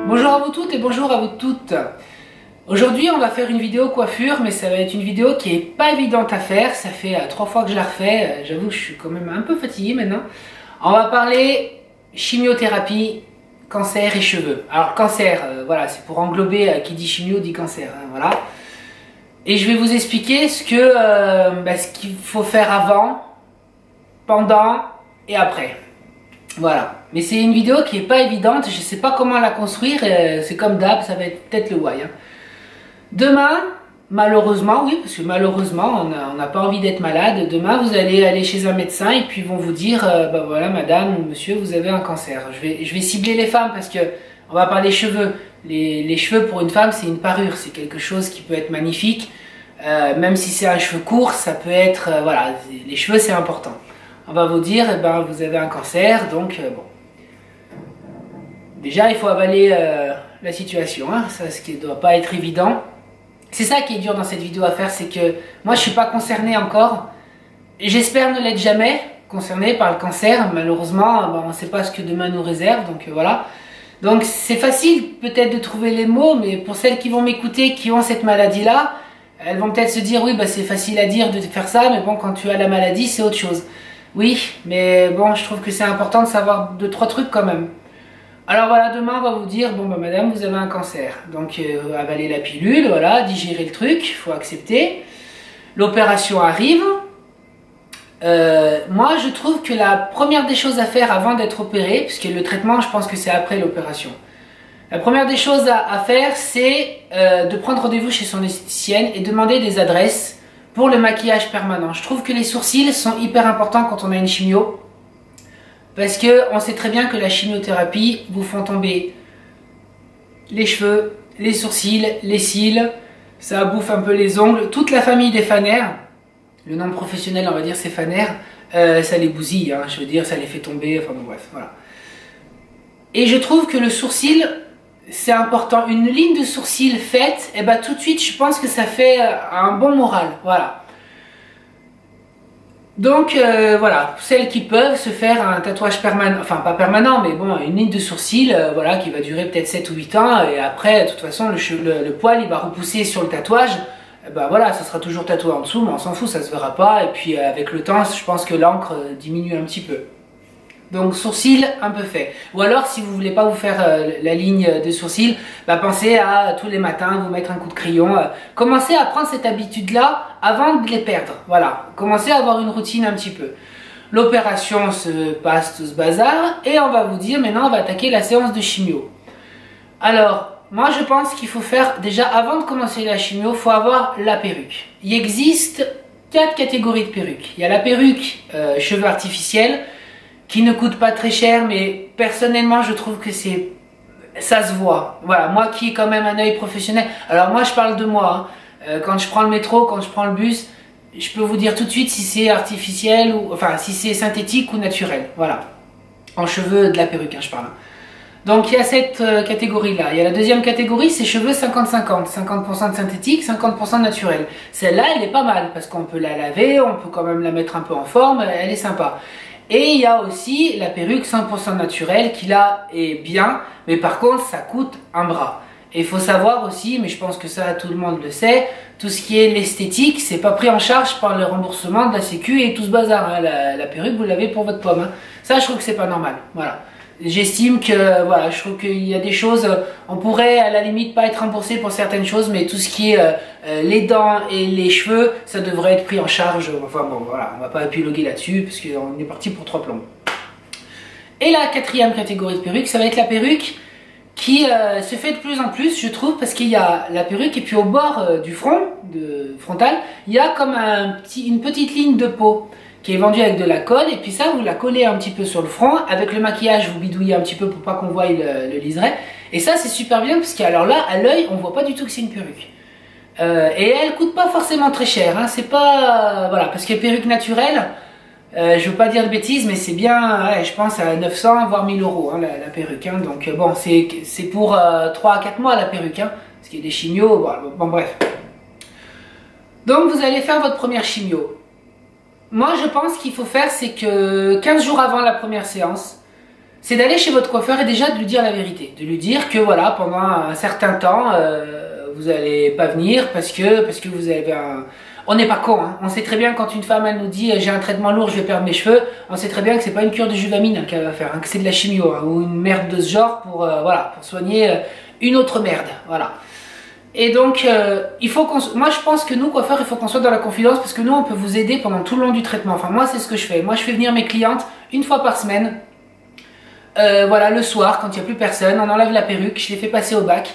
Bonjour à vous toutes et bonjour à vous toutes. Aujourd'hui on va faire une vidéo coiffure, mais ça va être une vidéo qui est pas évidente à faire. Ça fait 3 fois que je la refais, j'avoue que je suis quand même un peu fatiguée maintenant. On va parler chimiothérapie, cancer et cheveux. Alors cancer, voilà, c'est pour englober, qui dit chimio dit cancer, hein, voilà. Et je vais vous expliquer ce qu'il faut faire avant, pendant et après. Voilà, mais c'est une vidéo qui est pas évidente, je sais pas comment la construire, c'est comme d'hab, ça va être peut-être le why. Hein. Demain, malheureusement, oui, parce que malheureusement, on n'a pas envie d'être malade, demain vous allez aller chez un médecin et puis ils vont vous dire, bah voilà madame ou monsieur, vous avez un cancer. Je vais cibler les femmes parce que on va parler cheveux. Les cheveux pour une femme c'est une parure, c'est quelque chose qui peut être magnifique, même si c'est un cheveu court, ça peut être, voilà, les cheveux c'est important. On va vous dire, eh ben, vous avez un cancer, donc bon. Déjà, il faut avaler la situation, hein, ça, ce qui ne doit pas être évident. C'est ça qui est dur dans cette vidéo à faire, c'est que moi, je ne suis pas concernée encore. J'espère ne l'être jamais concernée par le cancer. Malheureusement, ben, on ne sait pas ce que demain nous réserve, donc voilà. Donc, c'est facile peut-être de trouver les mots, mais pour celles qui vont m'écouter, qui ont cette maladie-là, elles vont peut-être se dire, oui, bah, c'est facile à dire de faire ça, mais bon, quand tu as la maladie, c'est autre chose. Oui, mais bon, je trouve que c'est important de savoir 2-3 trucs quand même. Alors voilà, demain on va vous dire, bon bah madame, vous avez un cancer. Donc avalez la pilule, voilà, digérez le truc, il faut accepter. L'opération arrive. Moi je trouve que la première des choses à faire avant d'être opéré, puisque le traitement je pense que c'est après l'opération. La première des choses à faire c'est de prendre rendez-vous chez son esthéticienne et demander des adresses pour le maquillage permanent. Je trouve que les sourcils sont hyper importants quand on a une chimio. Parce qu'on sait très bien que la chimiothérapie vous font tomber les cheveux, les sourcils, les cils. Ça bouffe un peu les ongles. Toute la famille des fanères, le nom professionnel on va dire c'est fanères, ça les bousille, hein, je veux dire ça les fait tomber, enfin bon bref, voilà. Et je trouve que le sourcil, c'est important. Une ligne de sourcil faite, et ben tout de suite je pense que ça fait un bon moral, voilà. Donc voilà, celles qui peuvent se faire un tatouage permanent, enfin pas permanent, mais bon, une ligne de sourcil, voilà, qui va durer peut-être 7 ou 8 ans, et après, de toute façon, le poil, il va repousser sur le tatouage, ben voilà, ça sera toujours tatoué en dessous, mais on s'en fout, ça se verra pas, et puis avec le temps, je pense que l'encre diminue un petit peu. Donc sourcils un peu fait. Ou alors si vous voulez pas vous faire la ligne de sourcils, bah, pensez à tous les matins vous mettre un coup de crayon. Commencez à prendre cette habitude là avant de les perdre. Voilà, commencez à avoir une routine un petit peu. L'opération se passe tout ce bazar et on va vous dire maintenant on va attaquer la séance de chimio. Alors moi je pense qu'il faut faire déjà avant de commencer la chimio, il faut avoir la perruque. Il existe 4 catégories de perruques. Il y a la perruque cheveux artificiels, qui ne coûte pas très cher, mais personnellement je trouve que ça se voit. Voilà, moi qui ai quand même un œil professionnel, alors moi je parle de moi, hein. Quand je prends le métro, quand je prends le bus, je peux vous dire tout de suite si c'est artificiel, ou enfin si c'est synthétique ou naturel, voilà. En cheveux de la perruque, hein, je parle. Donc il y a cette catégorie-là. Il y a la deuxième catégorie, c'est cheveux 50-50. 50% de synthétique, 50% de naturel. Celle-là, elle est pas mal, parce qu'on peut la laver, on peut quand même la mettre un peu en forme, elle est sympa. Et il y a aussi la perruque 100% naturelle qui là est bien, mais par contre ça coûte un bras. Et il faut savoir aussi, mais je pense que ça tout le monde le sait, tout ce qui est l'esthétique, c'est pas pris en charge par le remboursement de la sécu et tout ce bazar. Hein. La perruque vous l'avez pour votre pomme. Hein. Ça je trouve que c'est pas normal. Voilà. J'estime que voilà, je trouve qu'il y a des choses, on pourrait à la limite pas être remboursé pour certaines choses, mais tout ce qui est les dents et les cheveux, ça devrait être pris en charge. Enfin bon, voilà, on va pas épiloguer là-dessus parce qu'on est parti pour 3 plombs. Et la quatrième catégorie de perruque, ça va être la perruque qui se fait de plus en plus, je trouve, parce qu'il y a la perruque et puis au bord du front, frontal, il y a comme une petite ligne de peau qui est vendue avec de la colle, et puis ça vous la collez un petit peu sur le front, avec le maquillage vous bidouillez un petit peu pour pas qu'on voie le liseré, et ça c'est super bien parce qu'alors là à l'œil on voit pas du tout que c'est une perruque. Et elle coûte pas forcément très cher, hein, c'est pas, voilà, parce que perruque naturelle, je veux pas dire de bêtises, mais c'est bien, ouais, je pense à 900 voire 1000 euros hein, la perruque, hein, donc bon c'est pour 3 à 4 mois la perruque, hein, parce qu'il y a des chimios, bon bref. Donc vous allez faire votre première chimio. Moi je pense qu'il faut faire, c'est que 15 jours avant la première séance, c'est d'aller chez votre coiffeur et déjà de lui dire la vérité. De lui dire que voilà, pendant un certain temps, vous n'allez pas venir parce que vous avez un... On n'est pas con, hein. On sait très bien quand une femme elle nous dit j'ai un traitement lourd, je vais perdre mes cheveux, on sait très bien que c'est pas une cure de juvamine hein, qu'elle va faire, hein, que c'est de la chimio hein, ou une merde de ce genre pour, voilà, pour soigner une autre merde. Voilà. Et donc, il faut qu'on... Moi, je pense que nous, coiffeurs, il faut qu'on soit dans la confidence parce que nous, on peut vous aider pendant tout le long du traitement. Enfin, moi, c'est ce que je fais. Moi, je fais venir mes clientes une fois par semaine. Voilà, le soir, quand il n'y a plus personne, on enlève la perruque, je les fais passer au bac.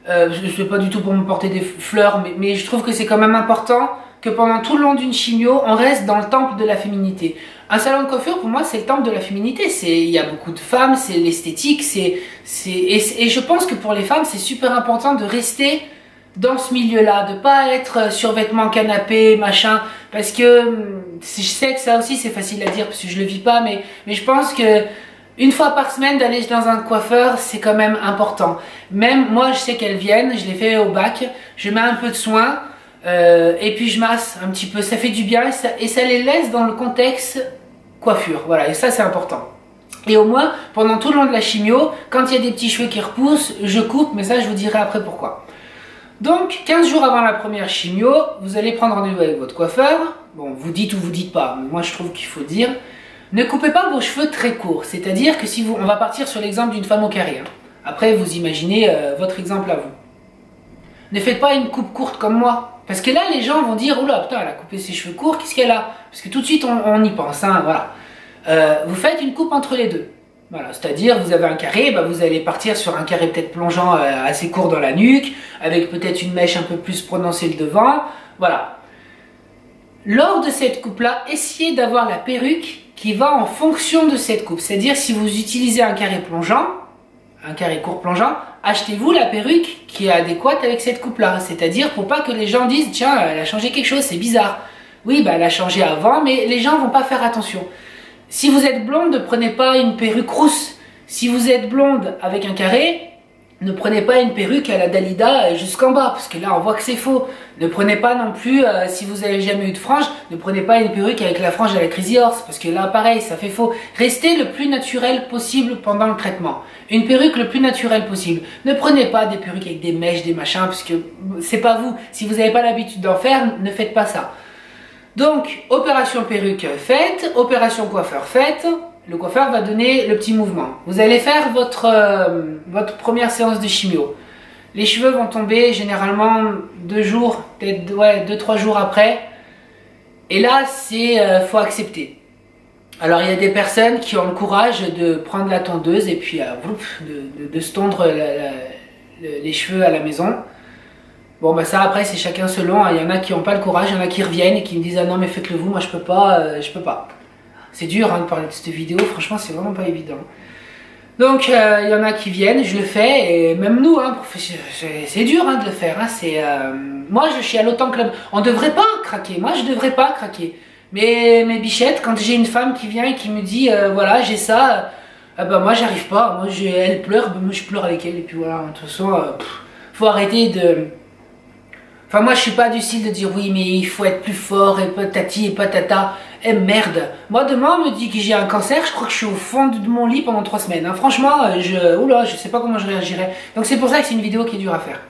Je ne fais pas du tout pour me porter des fleurs, mais je trouve que c'est quand même important que pendant tout le long d'une chimio, on reste dans le temple de la féminité. Un salon de coiffure, pour moi, c'est le temple de la féminité. Il y a beaucoup de femmes, c'est l'esthétique, et je pense que pour les femmes, c'est super important de rester dans ce milieu-là, de pas être survêtement canapé, machin, parce que je sais que ça aussi, c'est facile à dire, parce que je le vis pas, mais je pense que une fois par semaine d'aller dans un coiffeur, c'est quand même important. Même moi, je sais qu'elles viennent, je les fais au bac, je mets un peu de soin, et puis je masse un petit peu, ça fait du bien, et ça les laisse dans le contexte coiffure, voilà, et ça c'est important. Et au moins, pendant tout le long de la chimio, quand il y a des petits cheveux qui repoussent, je coupe, mais ça je vous dirai après pourquoi. Donc, 15 jours avant la première chimio, vous allez prendre rendez-vous avec votre coiffeur. Bon, vous dites ou vous dites pas, mais moi je trouve qu'il faut dire. Ne coupez pas vos cheveux très courts, c'est-à-dire que si vous... On va partir sur l'exemple d'une femme au carré. Hein. Après, vous imaginez votre exemple à vous. Ne faites pas une coupe courte comme moi. Parce que là, les gens vont dire, oula, putain, elle a coupé ses cheveux courts, qu'est-ce qu'elle a? Parce que tout de suite, on y pense, hein, voilà. Vous faites une coupe entre les deux. Voilà, c'est-à-dire, vous avez un carré, bah, vous allez partir sur un carré peut-être plongeant assez court dans la nuque, avec peut-être une mèche un peu plus prononcée le devant, voilà. Lors de cette coupe-là, essayez d'avoir la perruque qui va en fonction de cette coupe. C'est-à-dire, si vous utilisez un carré plongeant, un carré court plongeant, achetez-vous la perruque qui est adéquate avec cette coupe-là. C'est-à-dire, pour pas que les gens disent, tiens, elle a changé quelque chose, c'est bizarre. Oui, bah, elle a changé avant, mais les gens vont pas faire attention. Si vous êtes blonde, ne prenez pas une perruque rousse. Si vous êtes blonde avec un carré, ne prenez pas une perruque à la Dalida jusqu'en bas, parce que là on voit que c'est faux. Ne prenez pas non plus, si vous n'avez jamais eu de frange, ne prenez pas une perruque avec la frange à la Crazy Horse, parce que là pareil, ça fait faux. Restez le plus naturel possible pendant le traitement. Une perruque le plus naturel possible. Ne prenez pas des perruques avec des mèches, des machins, parce que c'est pas vous. Si vous n'avez pas l'habitude d'en faire, ne faites pas ça. Donc, opération perruque faite, opération coiffeur faite. Le coiffeur va donner le petit mouvement. Vous allez faire votre première séance de chimio. Les cheveux vont tomber généralement 2 jours, peut-être ouais, 2-3 jours après. Et là, faut accepter. Alors, il y a des personnes qui ont le courage de prendre la tondeuse et puis de se tondre les cheveux à la maison. Bon, bah ça après, c'est chacun selon. Il y en a qui n'ont pas le courage, il y en a qui reviennent et qui me disent « Ah non, mais faites-le vous, moi je peux pas, je peux pas. » C'est dur hein, de parler de cette vidéo, franchement c'est vraiment pas évident. Donc il y en a qui viennent, je le fais, et même nous, hein, c'est dur hein, de le faire. Hein, moi je chiale autant que on devrait pas craquer, moi je devrais pas craquer. Mais mes bichettes, quand j'ai une femme qui vient et qui me dit voilà j'ai ça, bah moi j'arrive pas, moi elle pleure, bah, moi je pleure avec elle, et puis voilà, de toute façon, faut arrêter de... Enfin moi je suis pas du style de dire oui mais il faut être plus fort et patati et patata. Eh merde, moi demain on me dit que j'ai un cancer, je crois que je suis au fond de mon lit pendant 3 semaines. Hein. Franchement, oula, je sais pas comment je réagirais. Donc c'est pour ça que c'est une vidéo qui est dure à faire.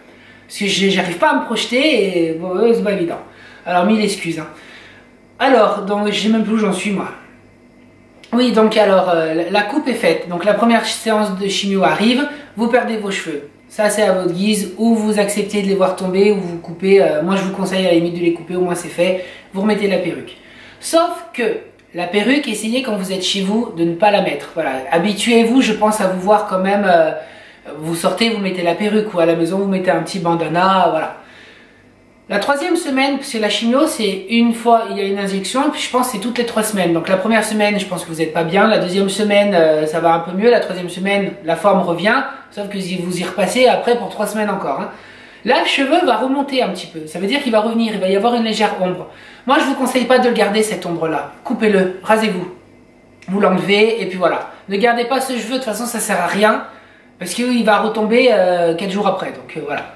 Parce que j'arrive pas à me projeter et bon, c'est pas évident. Alors 1000 excuses. Hein. Alors, donc je sais même plus où j'en suis moi. Oui, donc alors la coupe est faite. Donc la première séance de chimio arrive, vous perdez vos cheveux. Ça c'est à votre guise, ou vous acceptez de les voir tomber, ou vous coupez. Moi je vous conseille à la limite de les couper, au moins c'est fait. Vous remettez la perruque. Sauf que la perruque, essayez quand vous êtes chez vous de ne pas la mettre. Voilà, habituez-vous, je pense, à vous voir quand même. Vous sortez, vous mettez la perruque, ou à la maison vous mettez un petit bandana, voilà. La 3e semaine, parce que la chimio, c'est une fois, il y a une injection, et puis je pense que c'est toutes les 3 semaines. Donc la première semaine, je pense que vous n'êtes pas bien. La 2e semaine, ça va un peu mieux. La 3e semaine, la forme revient. Sauf que vous y repassez après pour 3 semaines encore. Hein. Là, le cheveu va remonter un petit peu. Ça veut dire qu'il va revenir, il va y avoir une légère ombre. Moi, je ne vous conseille pas de le garder, cette ombre-là. Coupez-le, rasez-vous. Vous l'enlevez, et puis voilà. Ne gardez pas ce cheveu, de toute façon, ça ne sert à rien. Parce qu'il va retomber 4 jours après. Donc voilà.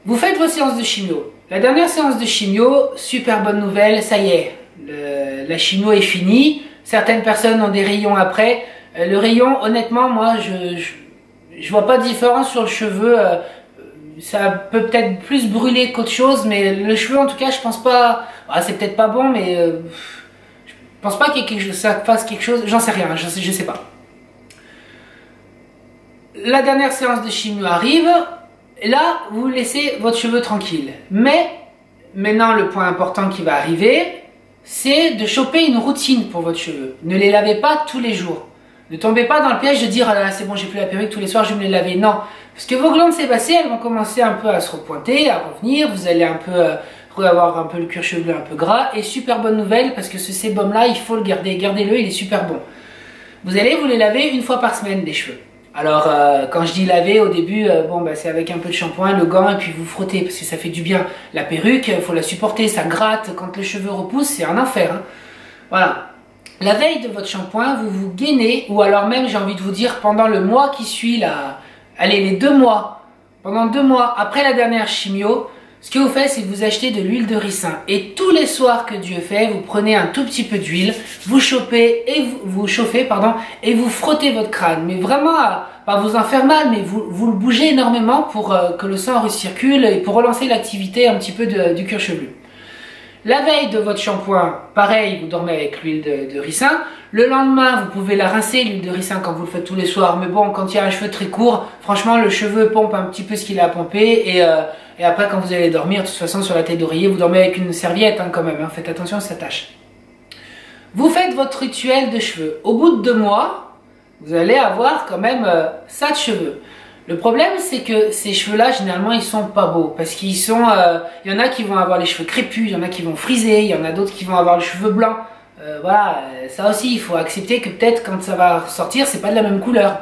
Vous faites vos séances de chimio. La dernière séance de chimio, super bonne nouvelle, ça y est. La chimio est finie. Certaines personnes ont des rayons après. Le rayon, honnêtement, moi, je vois pas de différence sur le cheveu. Ça peut peut-être plus brûler qu'autre chose, mais le cheveu, en tout cas, je pense pas. Ah, c'est peut-être pas bon, mais je pense pas que ça fasse quelque chose. J'en sais rien, je sais pas. La dernière séance de chimio arrive. Et là, vous laissez votre cheveu tranquille. Mais maintenant, le point important qui va arriver, c'est de choper une routine pour votre cheveu. Ne les lavez pas tous les jours. Ne tombez pas dans le piège de dire ah là là, c'est bon, j'ai plus la perruque tous les soirs, je vais me les laver. Non, parce que vos glandes sébacées, elles vont commencer un peu à se repointer, à revenir. Vous allez un peu avoir un peu le cuir chevelu un peu gras. Et super bonne nouvelle, parce que ce sébum là, il faut le garder. Gardez-le, il est super bon. Vous allez vous les laver une fois par semaine, les cheveux. Alors, quand je dis laver, au début, bon, bah, c'est avec un peu de shampoing, le gant, et puis vous frottez, parce que ça fait du bien. La perruque, il faut la supporter, ça gratte. Quand le cheveu repousse, c'est un enfer. Hein. Voilà. La veille de votre shampoing, vous vous gainez, ou alors même, j'ai envie de vous dire, pendant le mois qui suit, allez, les 2 mois, pendant 2 mois après la dernière chimio, ce que vous faites, c'est que vous achetez de l'huile de ricin. Et tous les soirs que Dieu fait, vous prenez un tout petit peu d'huile, vous chauffez, et vous frottez votre crâne. Mais vraiment, pas vous en faire mal, mais vous le bougez énormément pour que le sang recircule et pour relancer l'activité un petit peu du cuir chevelu. La veille de votre shampoing, pareil, vous dormez avec l'huile de ricin. Le lendemain, vous pouvez la rincer, l'huile de ricin, quand vous le faites tous les soirs. Mais bon, quand il y a un cheveu très court, franchement, le cheveu pompe un petit peu ce qu'il a à pomper. Et après, quand vous allez dormir, de toute façon, sur la tête d'oreiller, vous dormez avec une serviette hein, quand même. Hein, faites attention, ça tâche. Vous faites votre rituel de cheveux. Au bout de 2 mois, vous allez avoir quand même ça de cheveux. Le problème, c'est que ces cheveux-là, généralement, ils sont pas beaux. Parce qu'ils sont... il y en a qui vont avoir les cheveux crépus, il y en a qui vont friser, il y en a d'autres qui vont avoir les cheveux blancs. Voilà, ça aussi, il faut accepter que peut-être quand ça va ressortir, c'est pas de la même couleur.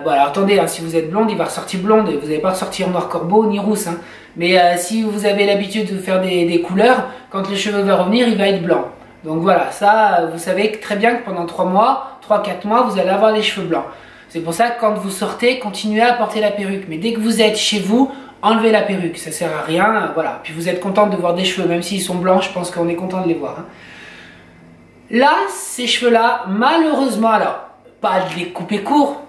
Bon, alors attendez, hein, si vous êtes blonde, il va ressortir blonde, et vous n'allez pas ressortir noir corbeau ni rousse. Hein. Mais si vous avez l'habitude de faire des couleurs, quand le cheveu va revenir, il va être blanc. Donc voilà, ça, vous savez très bien que pendant 3 mois, 3-4 mois, vous allez avoir les cheveux blancs. C'est pour ça que quand vous sortez, continuez à porter la perruque. Mais dès que vous êtes chez vous, enlevez la perruque. Ça sert à rien. Voilà. Puis vous êtes contente de voir des cheveux, même s'ils sont blancs, je pense qu'on est content de les voir. Hein. Là, ces cheveux-là, malheureusement, alors, pas de les couper court,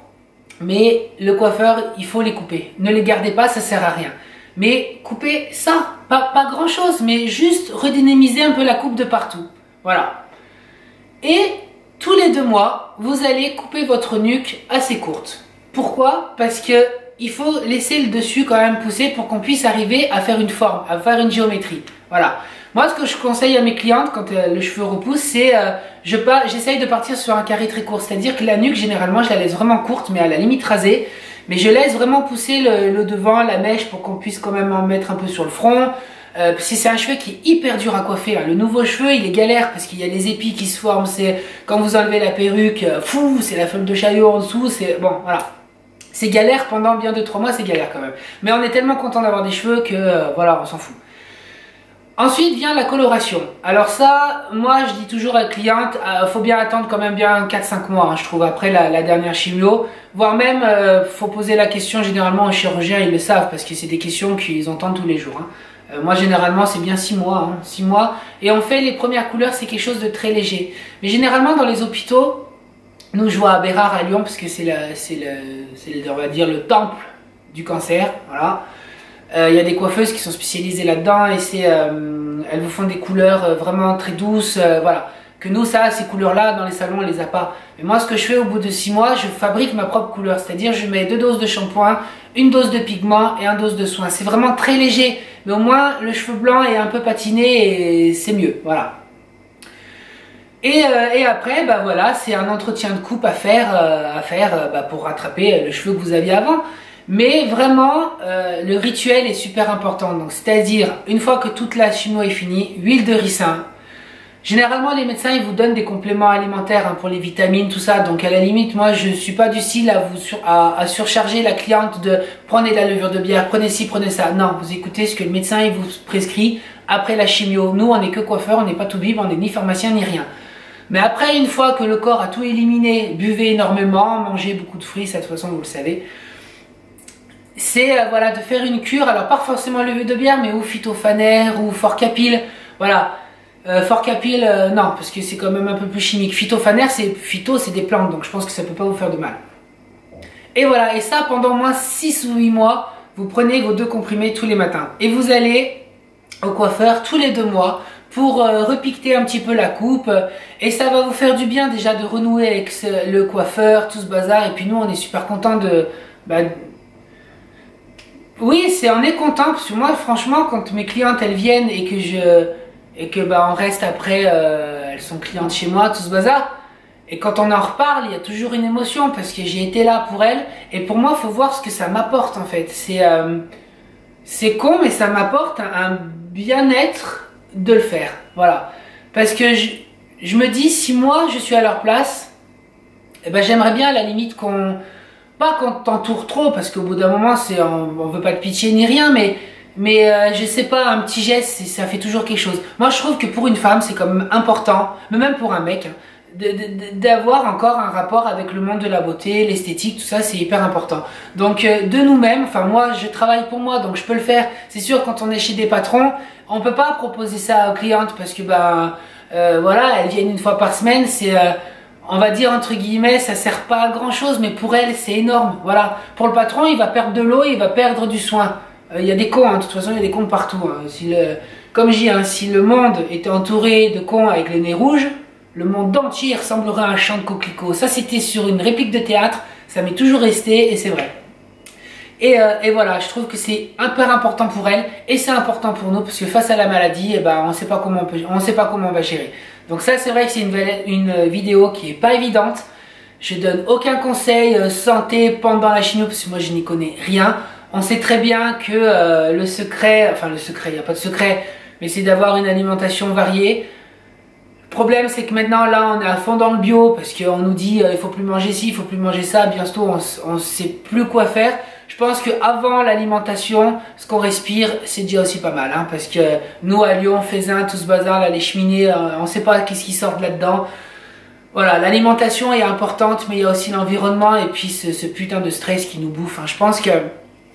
mais le coiffeur, il faut les couper. Ne les gardez pas, ça sert à rien. Mais coupez ça, pas grand-chose, mais juste redynamiser un peu la coupe de partout. Voilà. Et tous les 2 mois, vous allez couper votre nuque assez courte. Pourquoi? Parce que il faut laisser le dessus quand même pousser pour qu'on puisse arriver à faire une forme, à faire une géométrie. Voilà. Moi, ce que je conseille à mes clientes quand le cheveu repousse, c'est j'essaye de partir sur un carré très court. C'est-à-dire que la nuque, généralement, je la laisse vraiment courte, mais à la limite rasée. Mais je laisse vraiment pousser le devant, la mèche, pour qu'on puisse quand même en mettre un peu sur le front. Si c'est un cheveu qui est hyper dur à coiffer, hein. Le nouveau cheveu il est galère parce qu'il y a les épis qui se forment, c'est quand vous enlevez la perruque, fou, c'est la feuille de chaillot en dessous, c'est bon voilà. C'est galère pendant bien 2-3 mois, c'est galère quand même. Mais on est tellement content d'avoir des cheveux que voilà, on s'en fout. Ensuite vient la coloration. Alors ça, moi je dis toujours à la cliente, faut bien attendre quand même bien 4-5 mois, hein, je trouve, après la dernière chimio. Voire même, faut poser la question généralement aux chirurgiens, ils le savent, parce que c'est des questions qu'ils entendent tous les jours. Hein. Moi généralement c'est bien 6 mois, hein, 6 mois. Et on fait les premières couleurs, c'est quelque chose de très léger. Mais généralement dans les hôpitaux, nous je vois à Bérard à Lyon, parce que c'est on va dire le temple du cancer, voilà. Il y a des coiffeuses qui sont spécialisées là-dedans et elles vous font des couleurs vraiment très douces, voilà. Que nous, ça, ces couleurs-là, dans les salons, on les a pas. Mais moi, ce que je fais au bout de 6 mois, je fabrique ma propre couleur. C'est-à-dire, je mets 2 doses de shampoing, 1 dose de pigment et 1 dose de soin. C'est vraiment très léger. Mais au moins, le cheveu blanc est un peu patiné et c'est mieux, voilà. Et après, bah voilà, c'est un entretien de coupe à faire pour rattraper le cheveu que vous aviez avant. Mais vraiment, le rituel est super important. Donc, c'est-à-dire, une fois que toute la chimio est finie, huile de ricin. Généralement, les médecins, ils vous donnent des compléments alimentaires hein, pour les vitamines, tout ça. Donc, à la limite, moi, je ne suis pas du style à surcharger la cliente de prenez de la levure de bière, prenez ci, prenez ça. Non, vous écoutez ce que le médecin il vous prescrit après la chimio. Nous, on n'est que coiffeur, on n'est pas tout bib, on n'est ni pharmacien ni rien. Mais après, une fois que le corps a tout éliminé, buvez énormément, mangez beaucoup de fruits, ça de toute façon, vous le savez. C'est voilà, de faire une cure, alors pas forcément levure de bière, mais ou phytophanaire ou forcapil, voilà. Forcapil, non, parce que c'est quand même un peu plus chimique. Phytophaner, c'est des plantes, donc je pense que ça peut pas vous faire de mal. Et voilà, et ça pendant au moins 6 ou 8 mois, vous prenez vos 2 comprimés tous les matins. Et vous allez au coiffeur tous les 2 mois pour repiqueter un petit peu la coupe. Et ça va vous faire du bien déjà de renouer avec le coiffeur, tout ce bazar. Et puis nous, on est super contents de... oui, on est content parce que moi, franchement, quand mes clientes, elles viennent et que on reste après, elles sont clientes chez moi, tout ce bazar. Et quand on en reparle, il y a toujours une émotion parce que j'ai été là pour elles. Et pour moi, il faut voir ce que ça m'apporte en fait. C'est con, mais ça m'apporte un bien-être de le faire. Voilà. Parce que je me dis, si moi je suis à leur place, eh ben, j'aimerais bien à la limite pas qu'on t'entoure trop, parce qu'au bout d'un moment, on veut pas de pitié ni rien, mais je sais pas, un petit geste, ça fait toujours quelque chose. Moi, je trouve que pour une femme, c'est quand même important, mais même pour un mec, hein, d'avoir encore un rapport avec le monde de la beauté, l'esthétique, tout ça, c'est hyper important. Donc, de nous-mêmes, enfin moi, je travaille pour moi, donc je peux le faire. C'est sûr, quand on est chez des patrons, on peut pas proposer ça aux clientes, parce que, voilà, elles viennent une fois par semaine, on va dire entre guillemets, ça sert pas à grand chose, mais pour elles, c'est énorme. Voilà. Pour le patron, il va perdre de l'eau, il va perdre du soin. Il y a des cons, hein. De toute façon, il y a des cons partout. Hein. Comme je dis, hein, si le monde était entouré de cons avec les nez rouges, le monde entier ressemblerait à un champ de coquelicots. Ça, c'était sur une réplique de théâtre, ça m'est toujours resté et c'est vrai. Et voilà, je trouve que c'est hyper important pour elle et c'est important pour nous parce que face à la maladie, on ne sait pas comment on va gérer. Donc ça, c'est vrai que c'est une vidéo qui est pas évidente. Je donne aucun conseil santé pendant la chimio parce que moi je n'y connais rien. On sait très bien que le secret, il n'y a pas de secret, mais c'est d'avoir une alimentation variée. Le problème, c'est que maintenant, là, on est à fond dans le bio parce qu'on nous dit il faut plus manger ci, il faut plus manger ça. Bientôt, on ne sait plus quoi faire. Je pense qu'avant l'alimentation, ce qu'on respire, c'est déjà aussi pas mal. Hein, parce que nous, à Lyon, Faisin, tout ce bazar, là, les cheminées, on ne sait pas qu'est-ce qui sort de là-dedans. Voilà, l'alimentation est importante, mais il y a aussi l'environnement et puis ce putain de stress qui nous bouffe. Hein. Je pense que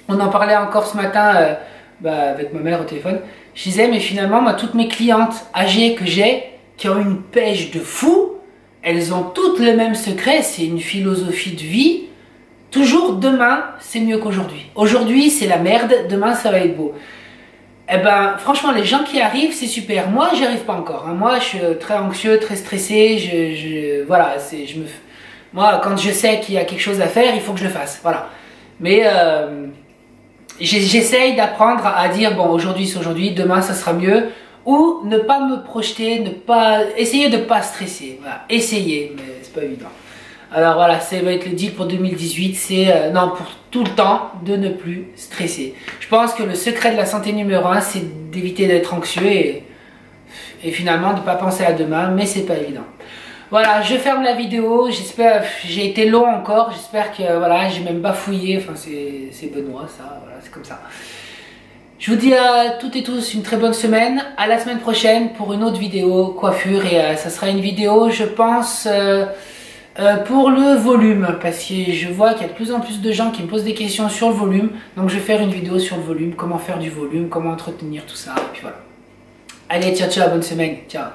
on en parlait encore ce matin avec ma mère au téléphone. Je disais, mais finalement, moi, toutes mes clientes âgées que j'ai, qui ont une pêche de fou, elles ont toutes le même secret, c'est une philosophie de vie. Toujours demain, c'est mieux qu'aujourd'hui. Aujourd'hui, c'est la merde, demain, ça va être beau. Eh ben, franchement, les gens qui arrivent, c'est super. Moi, j'y arrive pas encore. Hein. Moi, je suis très anxieux, très stressé. Voilà, moi, quand je sais qu'il y a quelque chose à faire, il faut que je le fasse. Voilà. Mais j'essaye d'apprendre à dire, bon, aujourd'hui, c'est aujourd'hui, demain, ça sera mieux. Ou ne pas me projeter, essayer de ne pas stresser. Voilà, essayer, mais c'est pas évident. Alors voilà, ça va être le deal pour 2018, c'est non, pour tout le temps, de ne plus stresser. Je pense que le secret de la santé numéro 1, c'est d'éviter d'être anxieux et finalement de ne pas penser à demain, mais c'est pas évident. Voilà, je ferme la vidéo, j'espère, j'ai été long encore, j'espère que voilà, j'ai même bafouillé, enfin c'est Benoît ça, voilà, c'est comme ça. Je vous dis à toutes et tous une très bonne semaine, à la semaine prochaine pour une autre vidéo coiffure et ça sera une vidéo je pense pour le volume parce que je vois qu'il y a de plus en plus de gens qui me posent des questions sur le volume, donc je vais faire une vidéo sur le volume, comment faire du volume, comment entretenir tout ça et puis voilà. Allez, ciao ciao, bonne semaine, ciao.